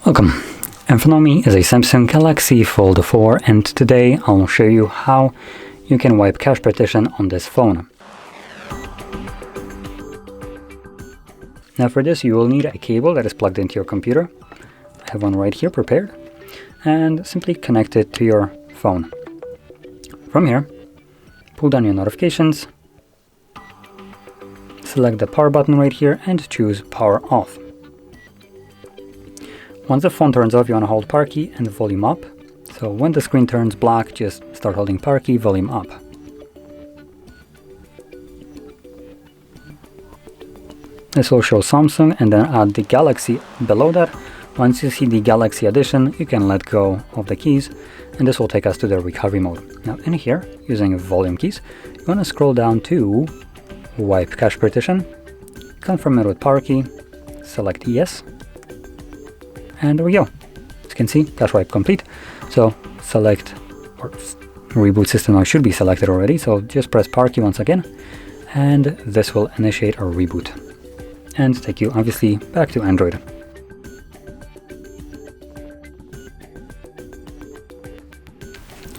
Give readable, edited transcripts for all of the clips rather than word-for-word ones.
Welcome. In front of me is a Samsung Galaxy Fold4, and today I'll show you how you can wipe cache partition on this phone. Now for this you will need a cable that is plugged into your computer. I have one right here prepared, and simply connect it to your phone. From here, pull down your notifications, select the power button right here and choose power off. Once the phone turns off, you want to hold power key and volume up. So when the screen turns black, just start holding power key, volume up. This will show Samsung, and then add the Galaxy below that. Once you see the Galaxy Edition, you can let go of the keys, and this will take us to the recovery mode. Now in here, using volume keys, you want to scroll down to wipe cache partition, confirm it with power key, select yes, and there we go. As you can see, cache wipe complete. So select, or reboot system now should be selected already, so just press power key once again, and this will initiate a reboot and take you obviously back to Android.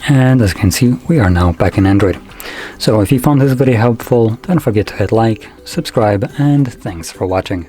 And as you can see, we are now back in Android. So if you found this video helpful, don't forget to hit like, subscribe, and thanks for watching.